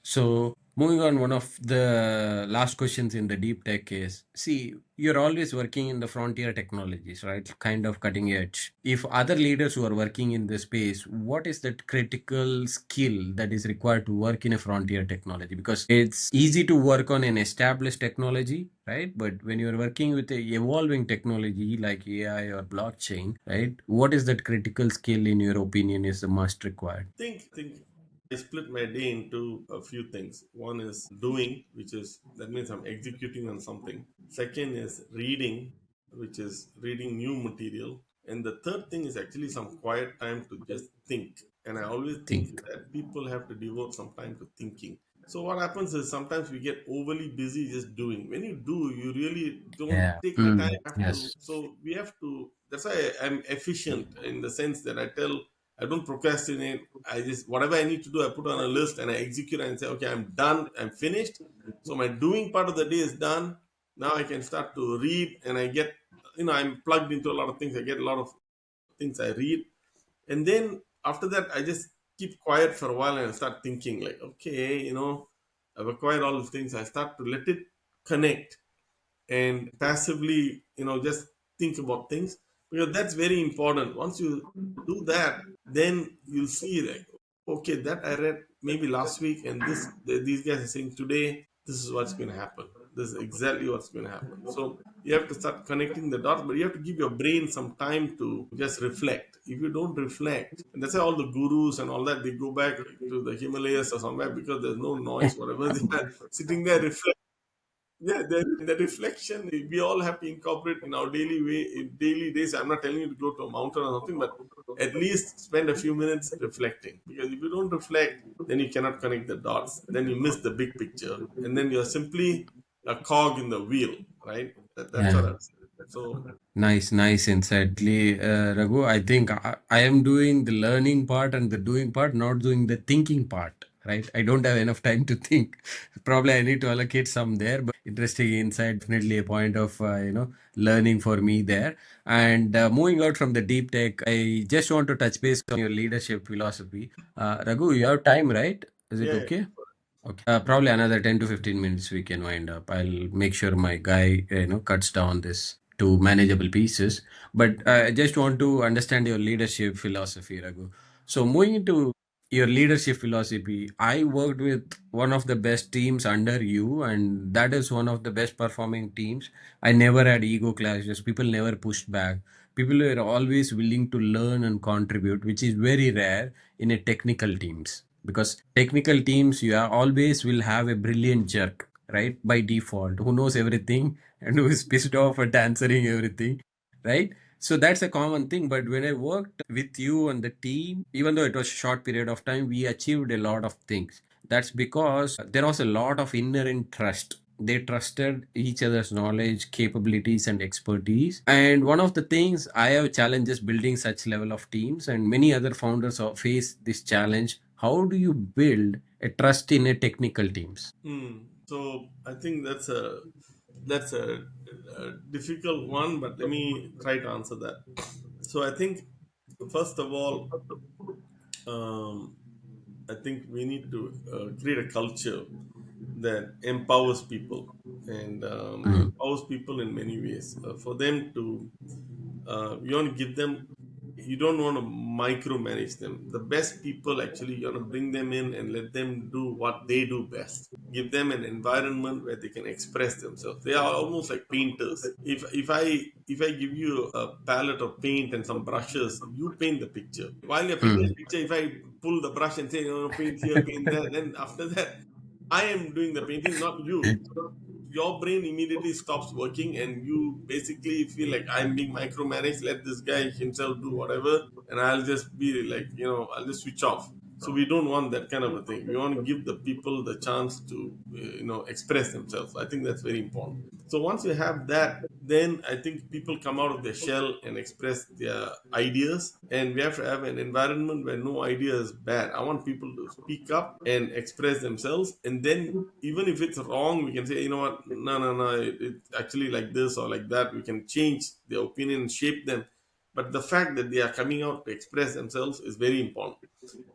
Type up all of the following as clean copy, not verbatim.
So, moving on, one of the last questions in the deep tech is, see, you're always working in the frontier technologies, right? Kind of cutting edge. If other leaders who are working in this space, what is that critical skill that is required to work in a frontier technology? Because it's easy to work on an established technology, right? But when you're working with a evolving technology like AI or blockchain, right? What is that critical skill, in your opinion, is the must required? Think I split my day into a few things. One is doing, which is that means I'm executing on something. Second is reading, which is reading new material. And the third thing is actually some quiet time to just think. And I always think Think. that people have to devote some time to thinking. So what happens is sometimes we get overly busy just doing. When you do, you really don't Yeah. take the time Mm, have to. yes. So we have to. That's why I'm efficient in the sense that I don't procrastinate. I just whatever I need to do, I put on a list and I execute and say, okay, I'm done, I'm finished. So my doing part of the day is done. Now I can start to read and I get, I'm plugged into a lot of things. I get a lot of things I read. And then after that, I just keep quiet for a while and I start thinking like, okay, I've acquired all these things. I start to let it connect and passively, just think about things because that's very important. Once you do that, then you'll see like, okay, that I read maybe last week, and these guys are saying today, this is what's going to happen. This is exactly what's going to happen. So you have to start connecting the dots, but you have to give your brain some time to just reflect. If you don't reflect, and that's why all the gurus and all that they go back to the Himalayas or somewhere because there's no noise, whatever they are sitting there reflecting. Yeah, the reflection we all have to incorporate in our daily way, in daily days. I'm not telling you to go to a mountain or something, but at least spend a few minutes reflecting. Because if you don't reflect, then you cannot connect the dots. Then you miss the big picture, and then you're simply a cog in the wheel, right? That's what Yeah. I've said. So Nice, nice insight. Raghu, I think I am doing the learning part and the doing part, not doing the thinking part, right? I don't have enough time to think. Probably I need to allocate some there, but interesting insight. Definitely a point of, learning for me there. And moving out from the deep tech, I just want to touch base on your leadership philosophy. Raghu, you have time, right? Is it yeah, okay? Okay. Probably another 10 to 15 minutes we can wind up. I'll make sure my guy, cuts down this to manageable pieces. But I just want to understand your leadership philosophy, Raghu. So moving into your leadership philosophy, I worked with one of the best teams under you, and that is one of the best performing teams. I never had ego clashes. People never pushed back. People were always willing to learn and contribute, which is very rare in a technical teams, because technical teams you are always will have a brilliant jerk, right, by default, who knows everything and who is pissed off at answering everything, right? So that's a common thing. But when I worked with you and the team, even though it was a short period of time, we achieved a lot of things. That's because there was a lot of inherent trust. They trusted each other's knowledge, capabilities, and expertise. And one of the things I have challenges building such level of teams, and many other founders face this challenge. How do you build a trust in a technical teams? so I think that's a difficult one, but let me try to answer that. So I think first of all, um, I think we need to create a culture that empowers people and Mm, empowers people in many ways. For them to, you want to give them, you don't want to micromanage them. The best people actually, you want to bring them in and let them do what they do best. Give them an environment where they can express themselves. They are almost like painters. If I give you a palette of paint and some brushes, you paint the picture. While you're painting the mm, picture, if I pull the brush and say, paint here, paint there, then after that, I am doing the painting, not you. Your brain immediately stops working and you basically feel like I'm being micromanaged. Let this guy himself do whatever, and I'll just be like, I'll just switch off. So we don't want that kind of a thing. We want to give the people the chance to, express themselves. I think that's very important. So once you have that, then I think people come out of their shell and express their ideas. And we have to have an environment where no idea is bad. I want people to speak up and express themselves. And then even if it's wrong, we can say, you know what, no, no, no, it's actually like this or like that. We can change their opinion and shape them. But the fact that they are coming out to express themselves is very important.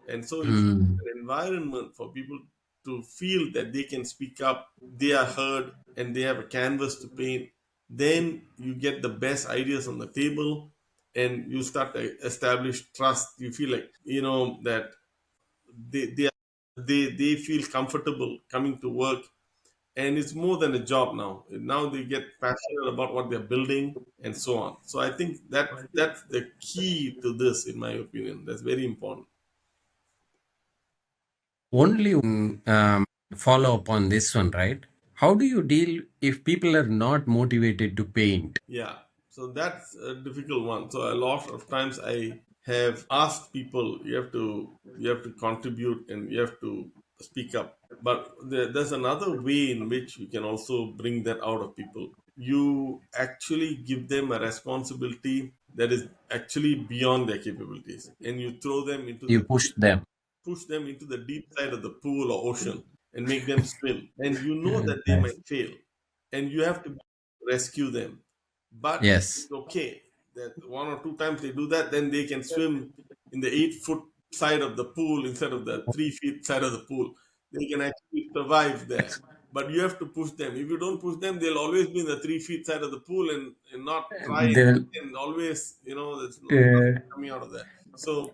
And so if mm. an environment for people to feel that they can speak up, they are heard, and they have a canvas to paint, then you get the best ideas on the table, and you start to establish trust. You feel like, that they feel comfortable coming to work, and it's more than a job now. Now they get passionate about what they're building and so on. So I think that's the key to this, in my opinion. That's very important. Only follow up on this one, right? How do you deal if people are not motivated to paint? Yeah. So that's a difficult one. So a lot of times I have asked people, you have to contribute and you have to speak up. But there's another way in which you can also bring that out of people. You actually give them a responsibility that is actually beyond their capabilities, and you throw them into You the push them. push them into the deep side of the pool or ocean and make them swim. And you know Yeah, that they nice. might fail, and you have to rescue them. But Yes. it's okay that one or two times they do that, then they can swim in the 8 foot side of the pool instead of the 3 feet side of the pool. They can actually survive there. But you have to push them. If you don't push them, they'll always be in the 3 feet side of the pool, and not try, They'll and always, there's uh, nothing coming out of that.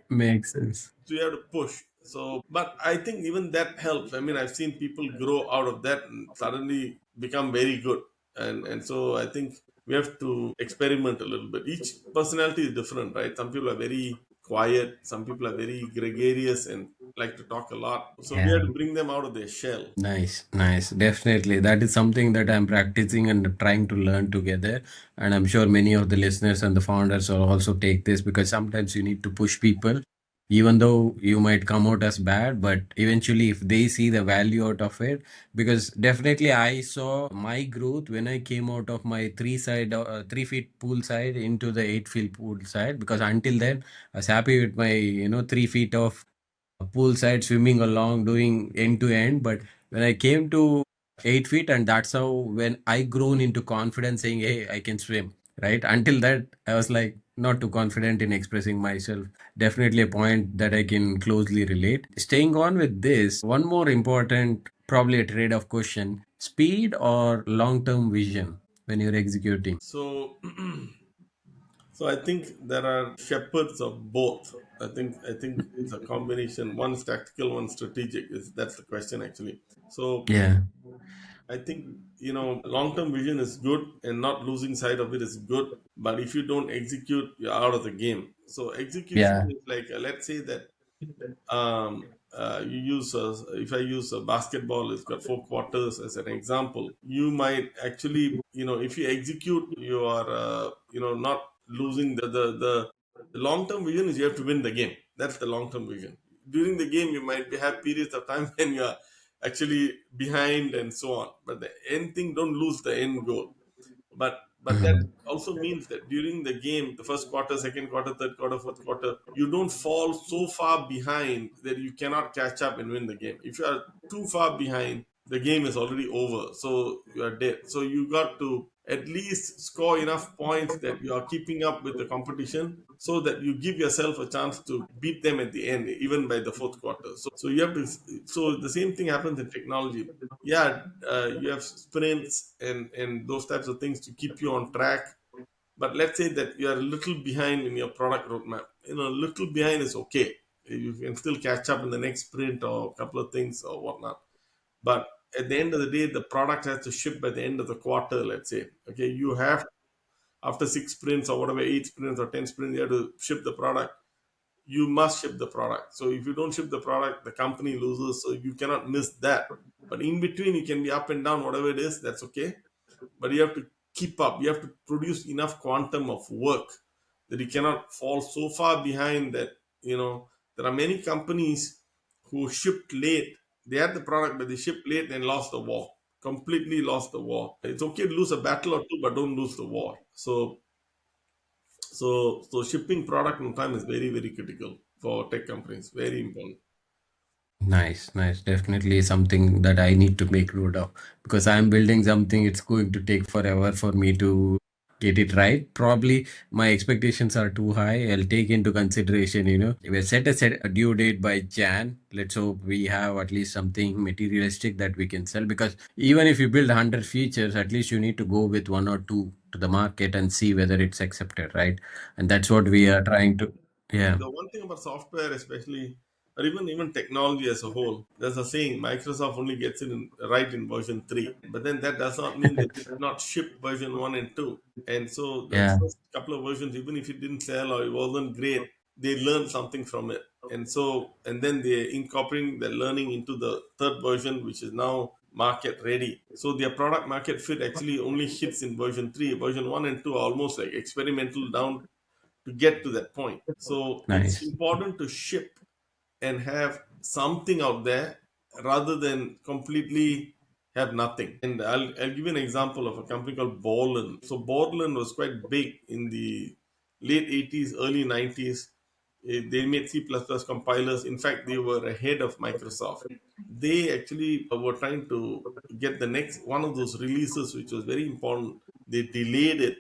make sense. So you have to push. But I think even that helps. I mean, I've seen people grow out of that and suddenly become very good. And so I think we have to experiment a little bit. Each personality is different, right? Some people are very quiet, some people are very gregarious and like to talk a lot. So we have Yeah. to bring them out of their shell. Nice, nice. Definitely. That is something that I'm practicing and trying to learn together. And I'm sure many of the listeners and the founders will also take this because sometimes you need to push people, even though you might come out as bad, but eventually if they see the value out of it, because definitely I saw my growth when I came out of my 3 feet pool side into the 8 feet pool side, because until then I was happy with my, 3 feet of poolside swimming along doing end to end. But when I came to 8 feet, and that's how when I grown into confidence saying, hey, I can swim, right? Until that, I was like not too confident in expressing myself. Definitely a point that I can closely relate. Staying on with this, one more important, probably a trade off question: speed or long term vision when you're executing? So so I think there are shepherds of both. I think it's a combination. One's tactical, one's strategic. That's the question actually. So Yeah, I think, long term vision is good, and not losing sight of it is good. But if you don't execute, you're out of the game. So execution yeah, is like, let's say that, you use if I use a basketball, it's got 4 quarters as an example. You might actually, if you execute, you are, not losing the long term vision is you have to win the game. That's the long term vision. During the game, you might have periods of time when you are actually behind and so on. But the end thing, don't lose the end goal. But that mhm, also means that during the game, the first quarter, second quarter, third quarter, fourth quarter, you don't fall so far behind that you cannot catch up and win the game. If you are too far behind, the game is already over, so you are dead. So you got to at least score enough points that you are keeping up with the competition, so that you give yourself a chance to beat them at the end, even by the fourth quarter. So you have to. So the same thing happens in technology. Yeah, you have sprints and those types of things to keep you on track. But let's say that you are a little behind in your product roadmap. A little behind is okay. You can still catch up in the next sprint or a couple of things or whatnot. But at the end of the day, the product has to ship by the end of the quarter, let's say. Okay, you have, after 6 sprints or whatever, 8 sprints or 10 sprints, you have to ship the product. You must ship the product. So if you don't ship the product, the company loses. So you cannot miss that. But in between, you can be up and down, whatever it is, that's okay. But you have to keep up. You have to produce enough quantum of work that you cannot fall so far behind that, there are many companies who shipped late. They had the product, but they shipped late and lost the war. Completely lost the war. It's okay to lose a battle or two, but don't lose the war. So shipping product on time is very, very critical for tech companies. Very important. nice, nice. Definitely something that I need to make note of because I'm building something. It's going to take forever for me to. get it right. Probably my expectations are too high. I'll take into consideration, we set a due date by Jan. Let's hope we have at least something materialistic that we can sell, because even if you build 100 features, at least you need to go with one or two to the market and see whether it's accepted, right? And that's what we are trying to. See, Yeah. the one thing about software, especially, or even technology as a whole, there's a saying Microsoft only gets it right in version 3. But then that does not mean they did not ship version 1 and 2. And so the Yeah. first couple of versions, even if it didn't sell or it wasn't great, they learned something from it. And then they're incorporating the learning into the third version, which is now market ready. So their product market fit actually only hits in version 3. Version 1 and 2 are almost like experimental down to get to that point. So it's Nice. important to ship and have something out there rather than completely have nothing. And I'll give you an example of a company called Borland. So Borland was quite big in the late 80s, early 90s. They made C++ compilers. In fact, they were ahead of Microsoft. They actually were trying to get the next one of those releases, which was very important. They delayed it,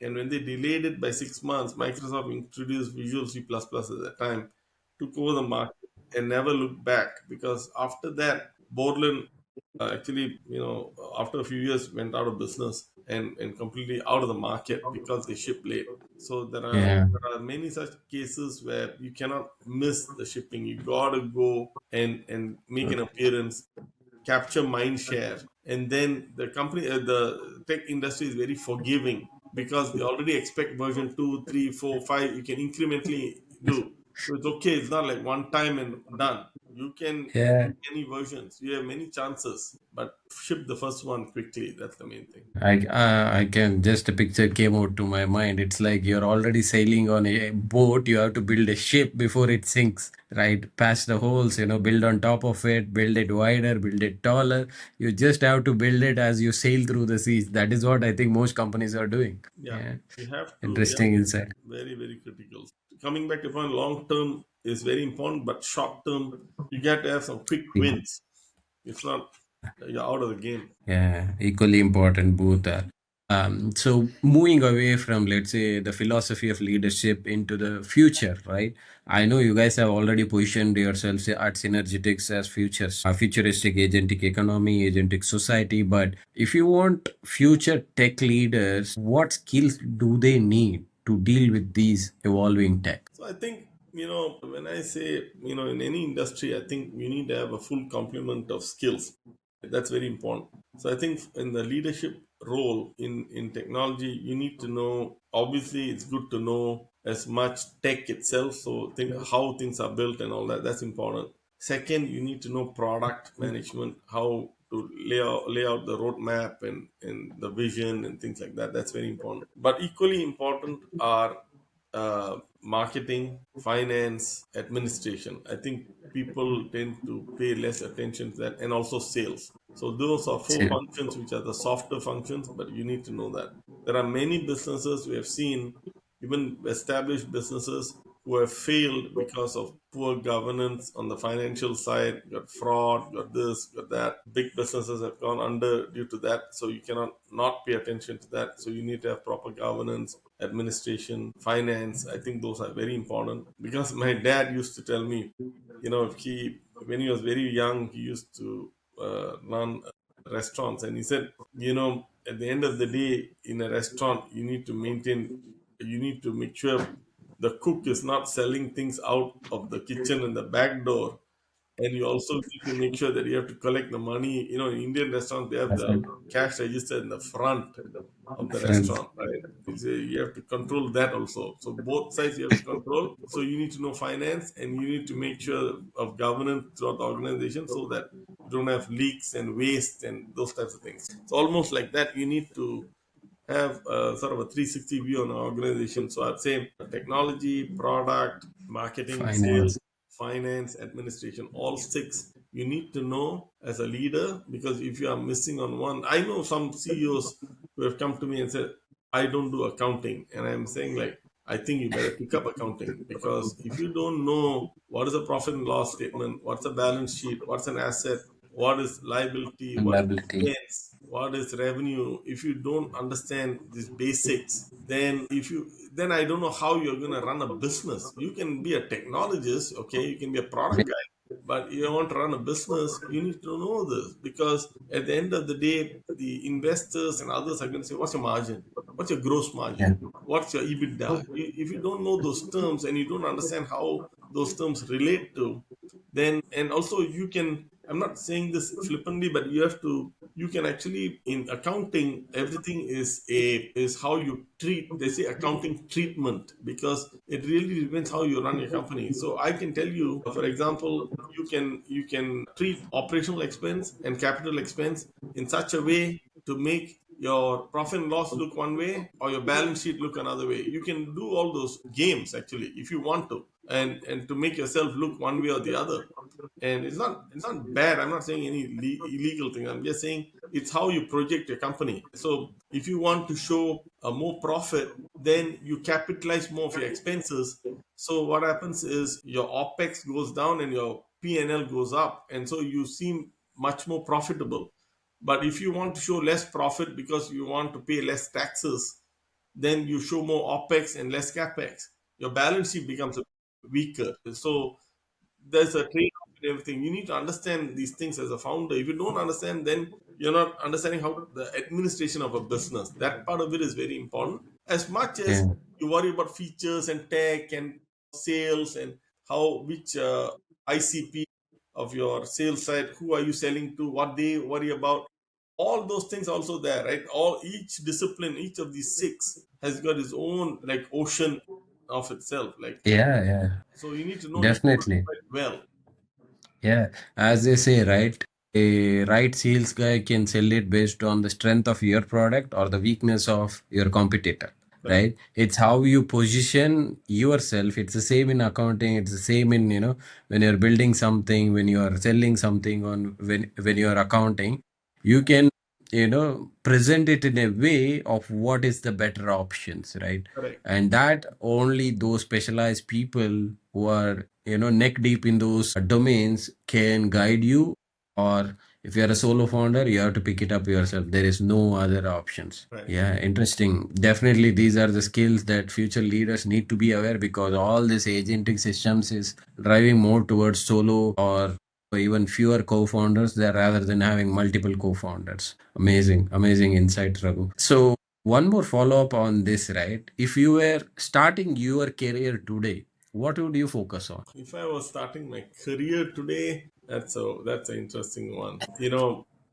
and when they delayed it by 6 months, Microsoft introduced Visual C++ at that time, took over the market, and never looked back. Because after that, Borland actually, after a few years, went out of business and completely out of the market because they ship late. So Yeah. there are many such cases where you cannot miss the shipping. You gotta go and make an appearance, capture mind share, and then the tech industry is very forgiving because they already expect version 2, 3, 4, 5. You can incrementally do, so it's okay. It's not like one time and done. You can Yeah. do many versions, you have many chances, but ship the first one quickly. That's the main thing. I can just a picture came out to my mind. It's like you're already sailing on a boat. You have to build a ship before it sinks, right? Patch the holes, build on top of it, build it wider, build it taller. You just have to build it as you sail through the seas. That is what I think most companies are doing. Yeah, Yeah, you have to. Yeah, interesting insight. very very critical. Coming back to point, long term is very important, but short term you get to have some quick wins. If not, you're out of the game. Yeah, equally important both are. So moving away from, let's say, the philosophy of leadership into the future, right? I know you guys have already positioned yourselves at Synergetics as futuristic agentic economy, agentic society. But if you want future tech leaders, what skills do they need to deal with these evolving tech? So I think, when I say, in any industry, I think we need to have a full complement of skills. That's very important. So I think in the leadership role in technology, you need to know. Obviously, it's good to know as much tech itself. So think how things are built and all that. That's important. Second, you need to know product management, how to lay out the roadmap and the vision and things like that. That's very important. But equally important are marketing, finance, administration. I think people tend to pay less attention to that, and also sales. So those are four So, functions which are the softer functions, but you need to know that. There are many businesses we have seen, even established businesses, who have failed because of poor governance on the financial side. Got fraud, got this, got that. Big businesses have gone under due to that. So you cannot not pay attention to that. So you need to have proper governance, administration, finance. I think those are very important, because my dad used to tell me, when he was very young, he used to run restaurants, and he said, at the end of the day, in a restaurant, you need to make sure the cook is not selling things out of the kitchen and the back door, and you also need to make sure that you have to collect the money. In Indian restaurants, they have that's the it. cash register in the front of the Friends. restaurant, right? You have to control that also. So both sides you have to control. So you need to know finance, and you need to make sure of governance throughout the organization, so that you don't have leaks and waste and those types of things. It's almost like that. You need to have sort of a 360 view on an organization. So I'd say technology, product, marketing, sales, Finance. finance, administration, all six you need to know as a leader, because if you are missing on one, I know some CEOs who have come to me and said, I don't do accounting. And I'm saying, like, I think you better pick up accounting, because if you don't know what is a profit and loss statement, what's a balance sheet, what's an asset, what is liability, what is Liability. expense, what is revenue, if you don't understand these basics, then if you then I don't know how you're going to run a business. You can be a technologist, okay, you can be a product guy, but you want to run a business, you need to know this, because at the end of the day, the investors and others are going to say, what's your margin? What's your gross margin? Yeah. What's your EBITDA? If you don't know those terms and you don't understand how those terms relate to, then, and also you can, I'm not saying this flippantly, but you have to, you can actually, in accounting, everything is how you treat, they say accounting treatment, because it really depends how you run your company. So I can tell you, for example, you can treat operational expense and capital expense in such a way to make your profit and loss look one way or your balance sheet look another way. You can do all those games actually if you want to, and to make yourself look one way or the other. And it's not bad. I'm not saying any illegal thing. I'm just saying it's how you project your company. So if you want to show a more profit, then you capitalize more of your expenses. So what happens is your opex goes down and your P&L goes up, and so you seem much more profitable. But if you want to show less profit because you want to pay less taxes, then you show more opex and less capex. Your balance sheet becomes weaker. So there's a trade-off in everything. You need to understand these things as a founder. If you don't understand, then you're not understanding how the administration of a business. That part of it is very important. As much as Yeah. you worry about features and tech and sales and how which ICP of your sales side, who are you selling to, what they worry about, all those things are also there, right? All each discipline, each of these six has got its own like ocean of itself. Like Yeah, yeah, so, you need to know each one definitely. quite well. Yeah, as they say, right? A right sales guy can sell it based on the strength of your product or the weakness of your competitor, Correct. right? It's how you position yourself. It's the same in accounting. It's the same in, when you're building something, when you are selling something on when you are accounting, you can, present it in a way of what is the better options, right? Correct. And that only those specialized people who are neck deep in those domains can guide you, or if you're a solo founder you have to pick it up yourself. There is no other options. Right. Yeah, interesting. Definitely these are the skills that future leaders need to be aware, because all this agentic systems is driving more towards solo or even fewer co-founders there rather than having multiple co-founders. Amazing, amazing insight, Raghu. So one more follow-up on this, right? If you were starting your career today, what would you focus on? If I was starting my career today, that's an interesting one.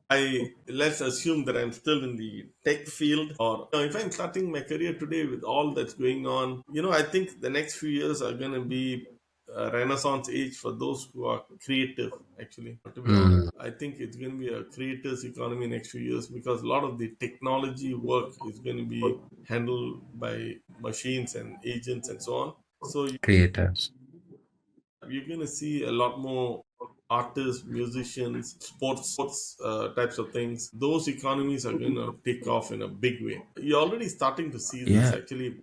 I let's assume that I'm still in the tech field, or if I'm starting my career today with all that's going on, I think the next few years are going to be a renaissance age for those who are creative. Actually, to be honest, Hmm, I think it's going to be a creators economy next few years, because a lot of the technology work is going to be handled by machines and agents and so on. So creators. you're going to see a lot more artists, musicians, sports types of things. Those economies are going to take off in a big way. You're already starting to see this Yeah, actually.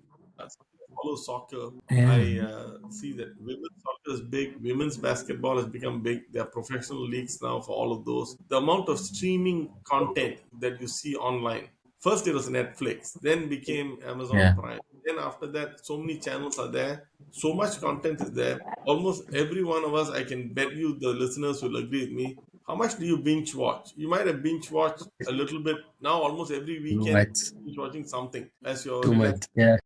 Follow soccer. yeah, I see that women's soccer is big. Women's basketball has become big. There are professional leagues now for all of those. The amount of streaming content that you see online. First, it was Netflix, then became Amazon yeah. Prime. Then, after that, so many channels are there. So much content is there. Almost every one of us, I can bet you the listeners will agree with me. How much do you binge watch? You might have binge watched a little bit. Now, almost every Too weekend, much, binge watching something as you're too relaxed. much. Yeah,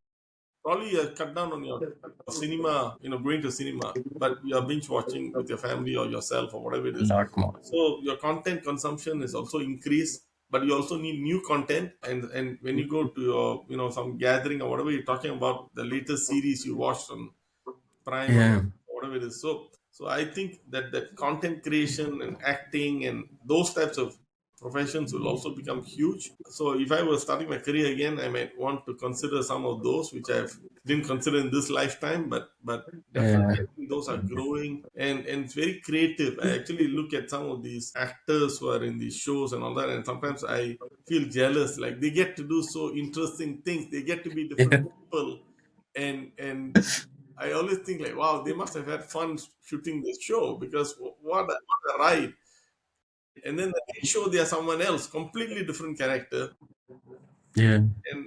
Probably cut down on your cinema, going to cinema, but you're binge watching with your family or yourself or whatever it a is. lot more. So your content consumption is also increased, but you also need new content. And when you go to your, some gathering or whatever, you're talking about the latest series you watched on Prime or Yeah, whatever it is. So I think that content creation and acting and those types of professions will also become huge. So if I was starting my career again, I might want to consider some of those which I've didn't consider in this lifetime, but definitely yeah, I think those are growing, and it's very creative. I actually look at some of these actors who are in these shows and all that, and sometimes I feel jealous. Like they get to do so interesting things. They get to be different yeah. people, and I always think like, wow, they must have had fun shooting this show, because what a ride! and then they show they are someone else, completely different character, Yeah.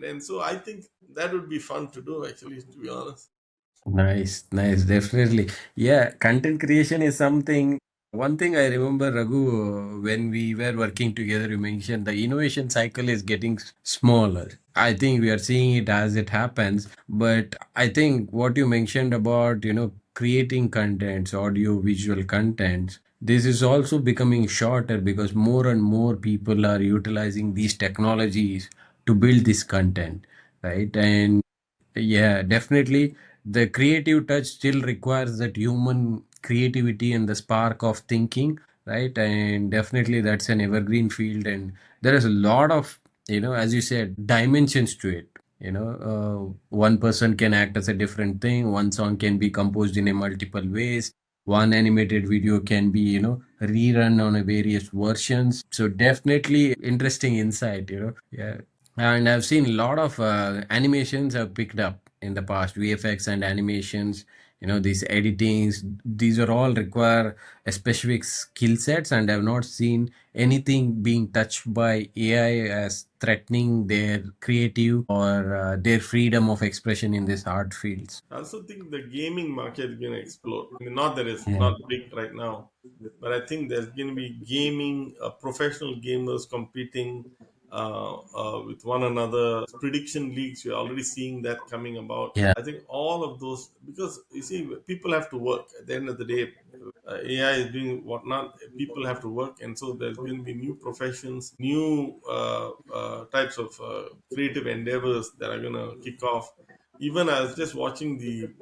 and so I think that would be fun to do, actually, to be honest. Nice, nice, definitely. Yeah, content creation is something. One thing I remember, Raghu, when we were working together, you mentioned the innovation cycle is getting smaller. I think we are seeing it as it happens, but I think what you mentioned about, creating contents, audio, visual contents, this is also becoming shorter because more and more people are utilizing these technologies to build this content, right? And yeah, definitely. The creative touch still requires that human creativity and the spark of thinking, right? And definitely that's an evergreen field. And there is a lot of, as you said, dimensions to it. One person can act as a different thing. One song can be composed in a multiple ways. One animated video can be, rerun on a various versions. So definitely interesting insight, Yeah. And I've seen a lot of animations have picked up in the past, VFX and animations, these editings, these are all require a specific skill sets, and I've not seen anything being touched by AI as threatening their creative or their freedom of expression in these art fields. I also think the gaming market is going to explode. I mean, not that it's Yeah. not big right now, but I think there's going to be gaming, professional gamers competing with one another. Prediction leagues, we're already seeing that coming about. Yeah. I think all of those, because you see, people have to work at the end of the day. AI is doing whatnot. People have to work, and so there's going to be new professions, new types of creative endeavors that are going to kick off. Even I was just watching the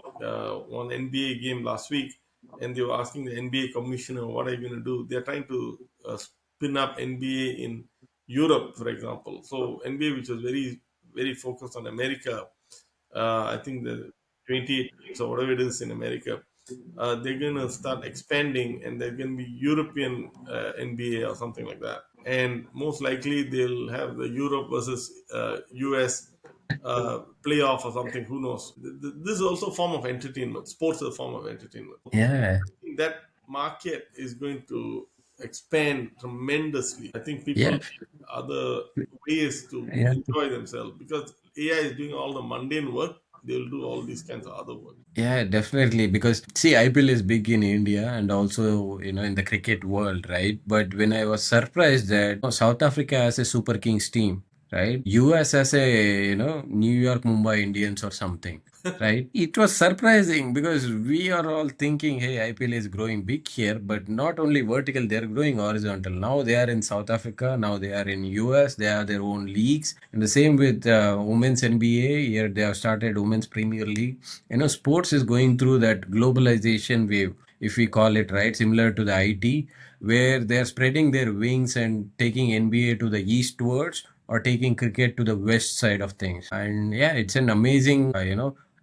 one NBA game last week, and they were asking the NBA commissioner, "What are you going to do?" They're trying to spin up NBA in Europe, for example. So NBA, which was very focused on America, I think the 28 teams or whatever it is in America, they're going to start expanding, and they're going to be European NBA or something like that. And most likely they'll have the Europe versus US playoff or something. Who knows? This is also a form of entertainment. Sports is a form of entertainment. Yeah. I think that market is going to expand tremendously. I think people Yeah. need other ways to Yeah. enjoy themselves, because AI is doing all the mundane work. They'll do all these kinds of other work. Yeah, definitely. Because see, IPL is big in India and also, in the cricket world, right? But when I was surprised that South Africa has a Super Kings team, right? US has a, New York Mumbai Indians or something, right? It was surprising because we are all thinking, hey, IPL is growing big here, but not only vertical, they're growing horizontal. Now they are in South Africa, now they are in US, they have their own leagues. And the same with women's NBA. Here they have started Women's Premier League. Sports is going through that globalization wave, if we call it, right, similar to the IT, where they're spreading their wings and taking NBA to the eastwards or taking cricket to the west side of things. And yeah, it's an amazing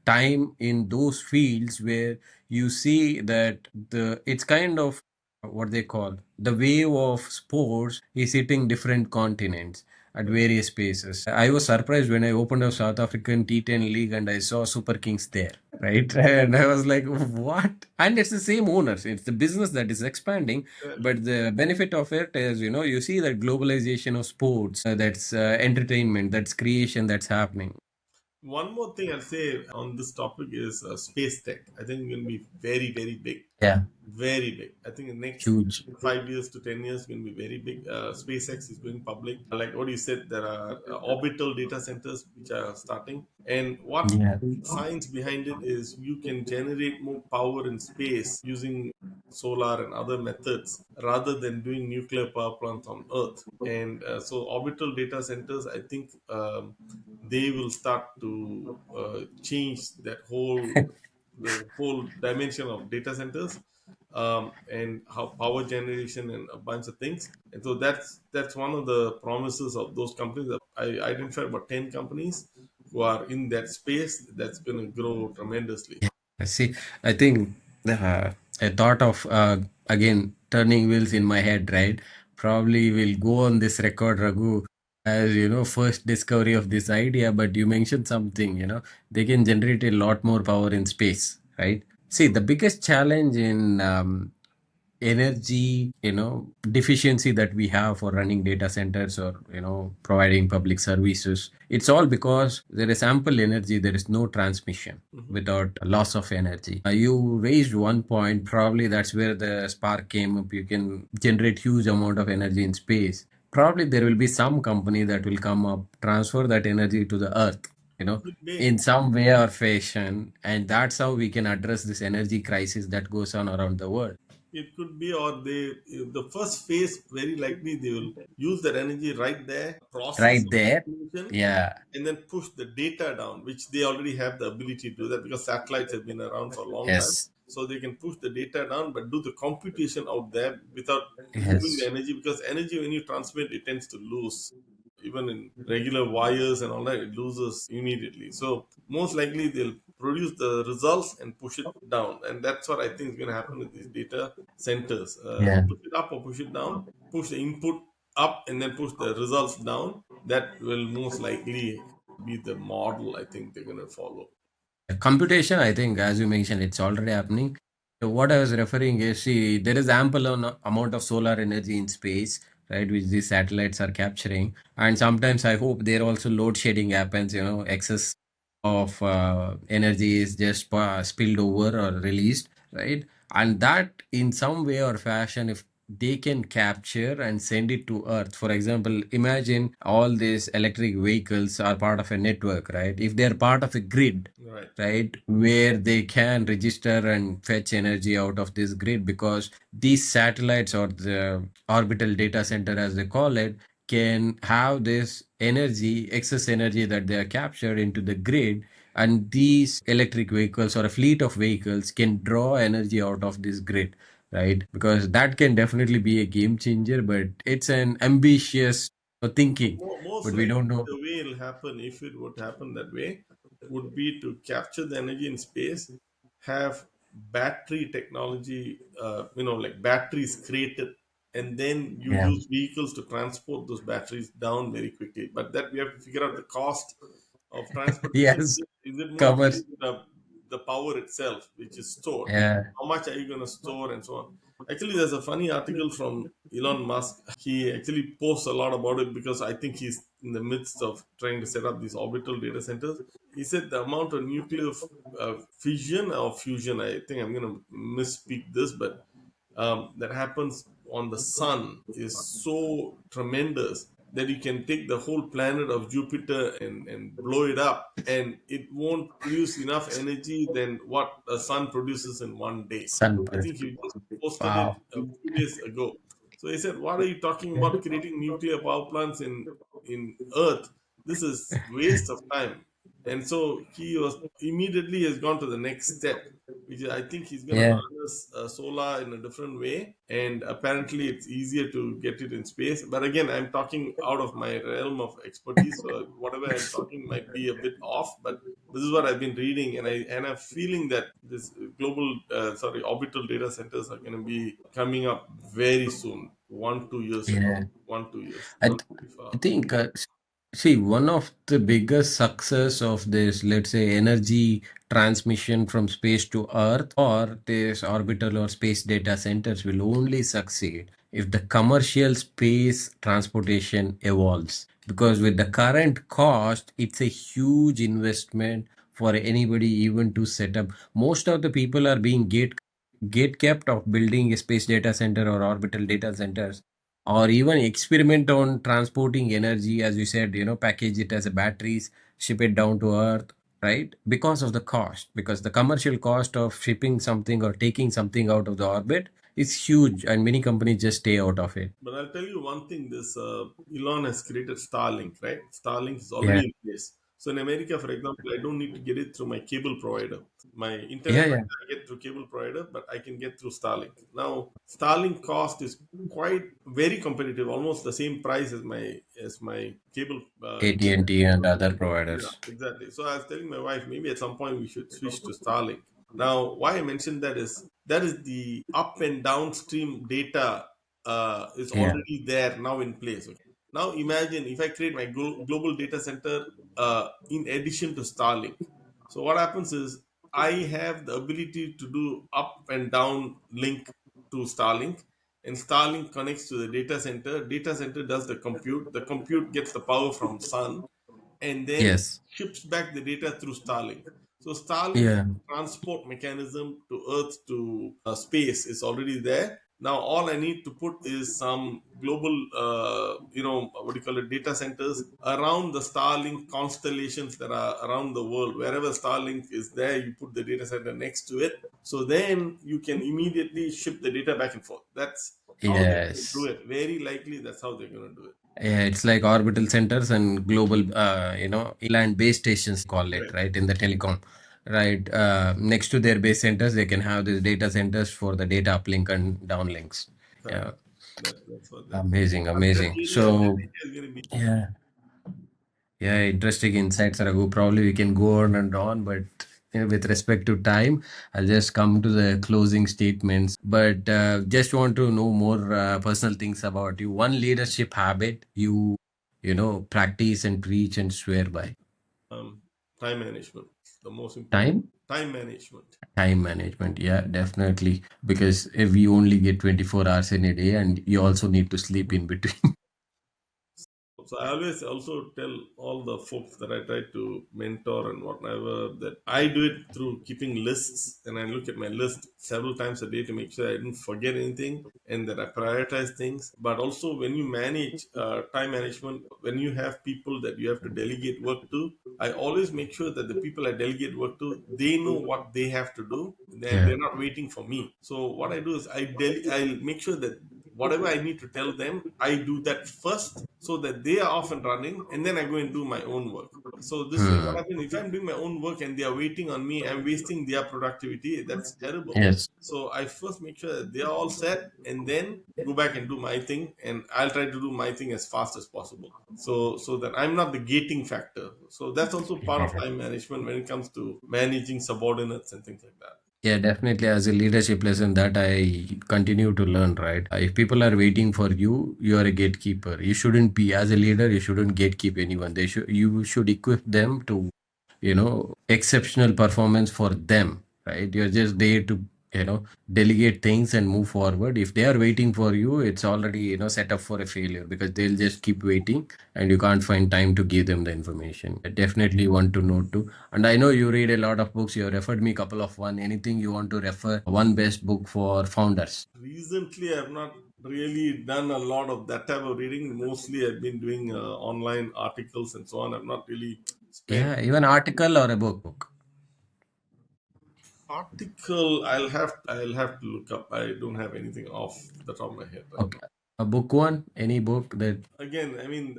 time in those fields where you see that the it's kind of what they call the wave of sports is hitting different continents at various spaces. I was surprised when I opened a South African T10 league and I saw Super Kings there, right? And I was like, what? And it's the same owners. It's the business that is expanding, but the benefit of it is, you see that globalization of sports, that's entertainment, that's creation that's happening. One more thing I'll say on this topic is space tech. I think it's going to be very big, Yeah, very big. I think in the next huge. 5 years to 10 years going to be very big. SpaceX is going public. Like what you said, there are orbital data centers which are starting. And what Yeah. science behind it is you can generate more power in space using solar and other methods rather than doing nuclear power plants on Earth. And so orbital data centers, I think they will start to change that whole the whole dimension of data centers, and how power generation and a bunch of things. And so that's one of the promises of those companies. I identified about 10 companies who are in that space that's going to grow tremendously. I see. I think a thought of again turning wheels in my head, right? Probably will go on this record, Raghu, as first discovery of this idea. But you mentioned something, they can generate a lot more power in space, right? See, the biggest challenge in energy, deficiency that we have for running data centers or, providing public services. It's all because there is ample energy, there is no transmission Hmm. without a loss of energy. You raised one point, probably that's where the spark came up. You can generate huge amount of energy in space. Probably there will be some company that will come up, transfer that energy to the earth, Could be. in some way or fashion, and that's how we can address this energy crisis that goes on around the world. It could be, or the first phase, very likely they will use that energy right there, process Right some there. information, Yeah. and then push the data down, which they already have the ability to do that because satellites have been around for a long time. Yes. So they can push the data down, but do the computation out there without moving the Yes. energy, because energy, when you transmit, it tends to lose. Even in regular wires and all that, it loses immediately. So most likely they'll produce the results and push it down, and that's what I think is going to happen with these data centers. Yeah. Push it up or push it down, push the input up and then push the results down. That will most likely be the model I think they're going to follow. Computation, I think, as you mentioned, it's already happening. So what I was referring is, see, there is ample amount of solar energy in space, right, which these satellites are capturing. And sometimes I hope there also load shedding happens, excess of energy is just spilled over or released, right? And that in some way or fashion, if they can capture and send it to Earth. For example, imagine all these electric vehicles are part of a network, right? If they're part of a grid, Right. right, where they can register and fetch energy out of this grid, because these satellites or the orbital data center, as they call it, can have this energy, excess energy that they are captured into the grid, and these electric vehicles or a fleet of vehicles can draw energy out of this grid, right? Because that can definitely be a game changer, but it's an ambitious thinking, Most but we don't likely, know. the way it'll happen, if it would happen that way, would be to capture the energy in space, have battery technology, like batteries created, and then you Yeah. use vehicles to transport those batteries down very quickly. But that we have to figure out the cost of transportation. Yes. Is it more to do Covers. with the power itself, which is stored? Yeah. How much are you going to store and so on? Actually, there's a funny article from Elon Musk. He actually posts a lot about it because I think he's in the midst of trying to set up these orbital data centers. He said the amount of nuclear fission or fusion, I think I'm going to misspeak this, but that happens on the sun is so tremendous that you can take the whole planet of Jupiter and blow it up, and it won't produce enough energy than what the sun produces in one day. I Sunburst. think he just posted it Wow. a few days ago. So he said, "What are you talking about creating nuclear power plants in Earth? This is waste of time." And so he was immediately has gone to the next step, which is I think he's going to Yeah. harness solar in a different way, and apparently it's easier to get it in space. But again, I'm talking out of my realm of expertise, so whatever I'm talking might be a bit off. But this is what I've been reading, and I'm feeling that this orbital data centers are going to be coming up very soon, 1 2 years from now, Yeah. 1 2 years, I, not th- very I far. think, see, one of the biggest success of this, let's say, energy transmission from space to Earth or this orbital or space data centers will only succeed if the commercial space transportation evolves. Because with the current cost, it's a huge investment for anybody even to set up. Most of the people are being gate kept of building a space data center or orbital data centers, or even experiment on transporting energy, as you said, package it as a batteries, ship it down to earth, right? Because of the cost, because the commercial cost of shipping something or taking something out of the orbit is huge, and many companies just stay out of it. But I'll tell you one thing: this Elon has created Starlink, right? Starlink is Yeah. already in place. So in America, for example, I don't need to get it through my cable provider. My Yeah. internet Yeah. I get through cable provider, but I can get through Starlink. Now, Starlink cost is quite very competitive, almost the same price as my cable internet. AT&T and other Yeah, providers. exactly. So I was telling my wife maybe at some point we should switch to Starlink. Now, why I mentioned that is the up and downstream data is Yeah. already there now in place. Okay. Now imagine if I create my global data center in addition to Starlink. So what happens is I have the ability to do up and down link to Starlink, and Starlink connects to the data center. Data center does the compute. The compute gets the power from sun, and then Yes. ships back the data through Starlink. So Starlink Yeah. transport mechanism to Earth to space is already there. Now all I need to put is some global, what do you call it, data centers around the Starlink constellations that are around the world. Wherever Starlink is there, you put the data center next to it. So then you can immediately ship the data back and forth. That's how they're going to do Yes. it. Very likely that's how they're going to do it. Yeah, it's like orbital centers and global, inland base stations call it, Correct. right, in the telecom, right? Next to their base centers, they can have these data centers for the data uplink and downlinks. Correct. Yeah, That's what they're doing. amazing, But that amazing. area, that So, area is going to be. yeah, yeah, interesting insights, Raghu. Probably we can go on and on, but with respect to time, I'll just come to the closing statements. But just want to know more personal things about you. One leadership habit you practice and preach and swear by. um, Time management, the most important. Time? Time management. Time management. Yeah, definitely. Because if we only get 24 hours in a day and you also need to sleep in between. So I always also tell all the folks that I try to mentor and whatever that I do it through keeping lists, and I look at my list several times a day to make sure I didn't forget anything and that I prioritize things. But also when you manage time management, when you have people that you have to delegate work to, I always make sure that the people I delegate work to, they know what they have to do, and Yeah. they're not waiting for me. So what I do is I'll make sure that whatever I need to tell them, I do that first so that they are off and running, and then I go and do my own work. So this way, what Hmm. happens if I'm doing my own work and they are waiting on me, I'm wasting their productivity. That's terrible. Yes. So I first make sure that they are all set, and then go back and do my thing, and I'll try to do my thing as fast as possible. So that I'm not the gating factor. So that's also part of time management when it comes to managing subordinates and things like that. Yeah, definitely. As a leadership lesson that I continue to learn, right? If people are waiting for you, you are a gatekeeper. You shouldn't be, as a leader, you shouldn't gatekeep anyone. You should equip them to, exceptional performance for them, right? You're just there to, delegate things and move forward. If they are waiting for you, it's already, set up for a failure because they'll just keep waiting and you can't find time to give them the information. I definitely want to know too. And I know you read a lot of books. You referred me a couple of one. Anything you want to refer? One best book for founders. Recently, I've not really done a lot of that type of reading. Mostly, I've been doing online articles and so on. I've not really spent Yeah, even article or a book. article. I'll have to look up. I don't have anything off the top of my head right Okay. now. A book one, any book that Again, I mean,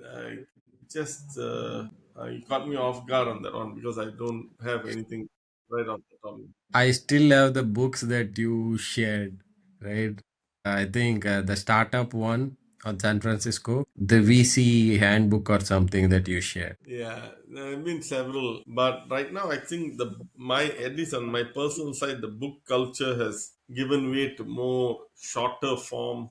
just you caught me off guard on that one because I don't have anything right off the top. I still have the books that you shared, right? I think the startup one on San Francisco, the VC handbook or something that you shared. Yeah, there have been several, but right now I think my at least on my personal side, the book culture has given way to more shorter form,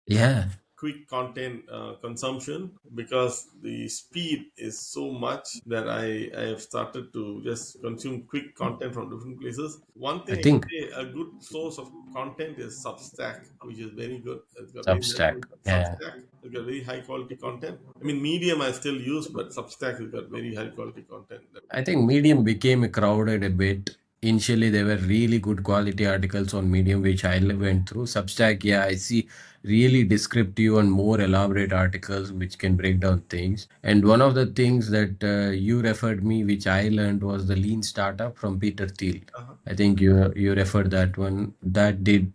Yeah, quick content consumption because the speed is so much that I have started to just consume quick content from different places. One I thing I can think say, a good source of content is Substack, which is very good. It's got very Substack. Yeah. Substack. It's got very high quality content. I mean, Medium I still use, but Substack has got very high quality content. I think Medium became crowded a bit. Initially, there were really good quality articles on Medium, which I went through. Substack, yeah, I see really descriptive and more elaborate articles which can break down things. And one of the things that you referred me, which I learned, was the Lean Startup from Peter Thiel. Uh-huh. I think you referred that one. That did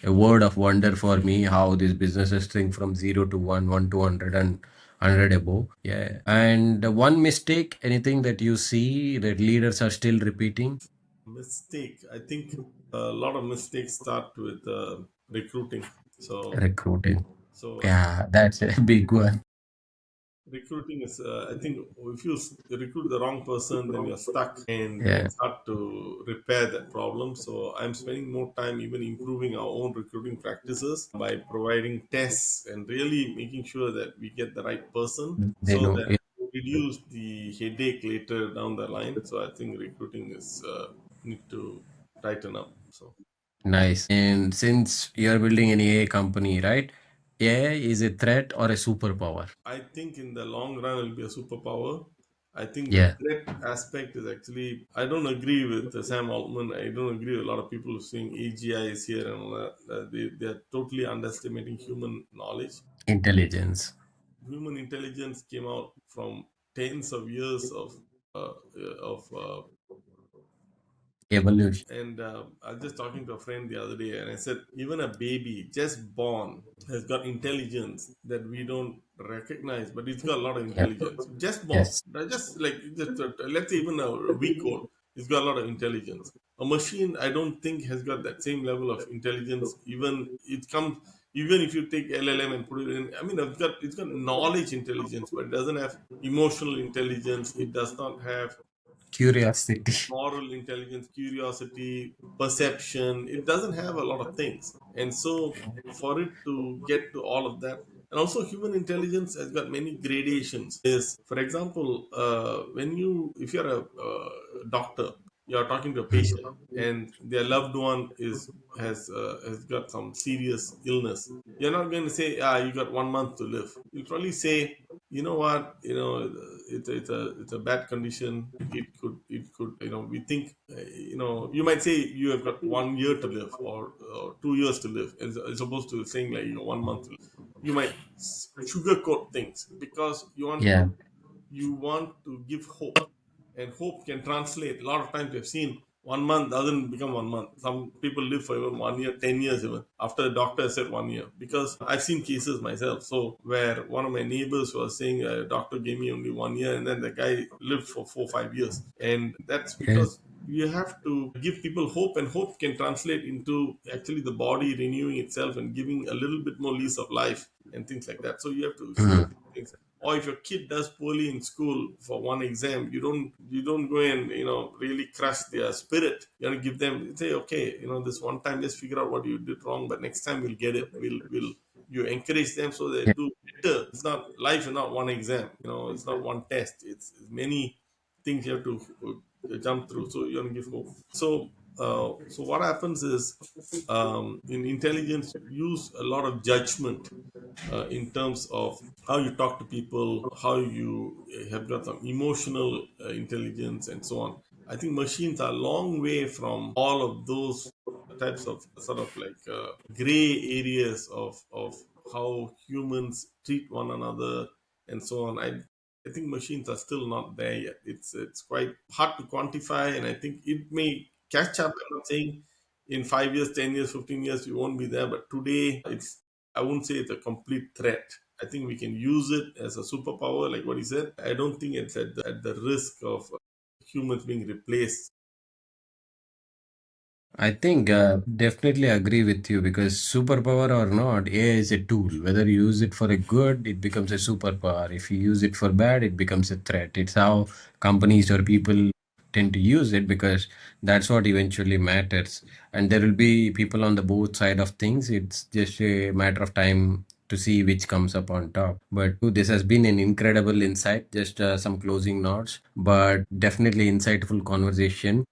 a word of wonder for me how these businesses think from 0 to 1, 1 to 100 and 100 above. Yeah. And one mistake, anything that you see that leaders are still repeating? Mistake. I think a lot of mistakes start with recruiting. So, Recruiting. so Yeah, that's a big one. recruiting is I think if you recruit the wrong person then you're stuck, and Yeah. it's hard to repair that problem. So I'm spending more time even improving our own recruiting practices by providing tests and really making sure that we get the right person They so know. that Yeah. we reduce the headache later down the line. So I think recruiting is need to tighten up. So Nice. And since you're building an AI company, right? AI is a threat or a superpower? I think in the long run it'll be a superpower. I think the Yeah, threat aspect is actually, I don't agree with Sam Altman. I don't agree with a lot of people who saying AGI is here and all that. They're totally underestimating human knowledge. intelligence, Human intelligence came out from tens of years uh, of evolution. and I was just talking to a friend the other day, and I said, even a baby just born has got intelligence that we don't recognize, but it's got a lot of Yeah. intelligence. Just born, Yes. just like just let's say even a week old, it's got a lot of intelligence. A machine, I don't think, has got that same level of intelligence. Even it comes, even if you take LLM and put it in, I mean, it's got knowledge intelligence, but it doesn't have emotional intelligence. It does not have Curiosity. moral intelligence, curiosity, perception. It doesn't have a lot of things. And so, for it to get to all of that, and also human intelligence has got many gradations. Is, for example, if you're a doctor, you're talking to a patient, and their loved one has got some serious illness. You're not going to say, you got 1 month to live. You'll probably say, you know what, it's a bad condition. It could, we think, you might say you have got 1 year to live, or 2 years to live, as opposed to saying like 1 month to live. You might sugarcoat things because Yeah. you want to give hope, and hope can translate. A lot of times we've seen 1 month doesn't become 1 month. Some people live for even 1 year, 10 years even after the doctor said 1 year, because I've seen cases myself. So where one of my neighbors was saying a doctor gave me only 1 year, and then the guy lived for 4 5 years. And that's Okay. because you have to give people hope, and hope can translate into actually the body renewing itself and giving a little bit more lease of life and things like that. So you have to sugar Mm. things. Or if your kid does poorly in school for one exam, you don't go and really crush their spirit. You want to give them, say, okay, this one time just figure out what you did wrong, but next time we'll get it. Will you encourage them so they Yeah. do better? It's not, life is not one exam. It's not one test. It's many things you have to jump through. So you want to give hope. So what happens is, in intelligence, you use a lot of judgment in terms of how you talk to people, how you have got some emotional intelligence, and so on. I think machines are a long way from all of those types of sort of like gray areas of how humans treat one another and so on. I think machines are still not there yet. It's quite hard to quantify, and I think it may catch up. I'm not saying in 5 years, 10 years, 15 years we won't be there, but today I wouldn't say it's a complete threat. I think we can use it as a superpower, like what he said. I don't think it's at the risk of humans being replaced. I think definitely agree with you because superpower or not, AI is a tool. Whether you use it for a good, it becomes a superpower. If you use it for bad, it becomes a threat. It's how companies or people tend to use it because that's what eventually matters. And there will be people on the both side of things. It's just a matter of time to see which comes up on top. But this has been an incredible insight. Just some closing notes, but definitely insightful conversation.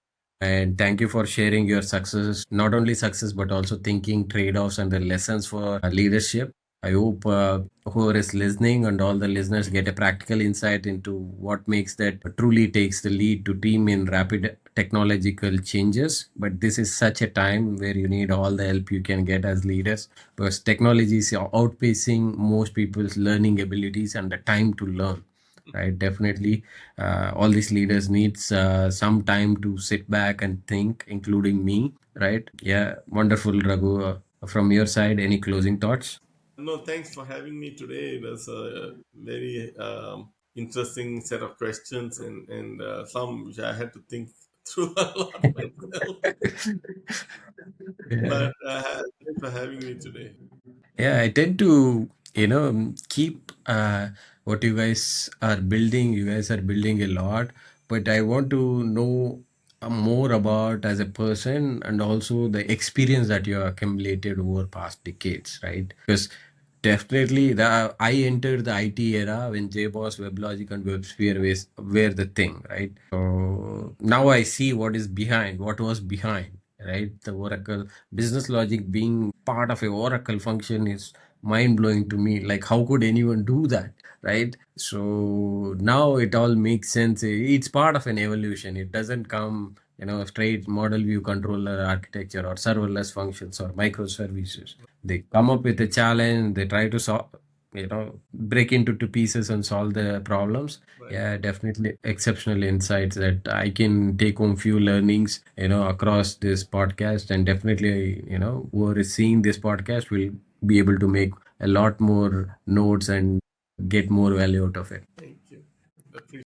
And thank you for sharing your successes, not only success, but also thinking trade offs and the lessons for leadership. I hope whoever is listening and all the listeners get a practical insight into what makes that truly takes the lead to team in rapid technological changes. But this is such a time where you need all the help you can get as leaders because technology is outpacing most people's learning abilities and the time to learn, right? Definitely all these leaders needs some time to sit back and think, including me, right? Yeah, wonderful, Raghu. From your side, any closing thoughts? No, thanks for having me today. It was a very interesting set of questions, and some which I had to think through a lot myself. Yeah. But thanks for having me today. Yeah, I tend to, keep what you guys are building. You guys are building a lot, but I want to know more about as a person and also the experience that you have accumulated over past decades, right? Because definitely I entered the IT era when JBoss, WebLogic, and WebSphere were the thing, right? So now I see what is behind, what was behind. right? The Oracle business logic being part of a Oracle function is mind blowing to me. Like, how could anyone do that, right? So now it all makes sense. It's part of an evolution. It doesn't come, straight model view controller architecture or serverless functions or microservices. They come up with a challenge, they try to solve, break into two pieces and solve the problems. Right. Yeah, definitely exceptional insights that I can take home few learnings, across this podcast, and definitely, whoever is seeing this podcast will be able to make a lot more notes and get more value out of it. Thank you. Appreciate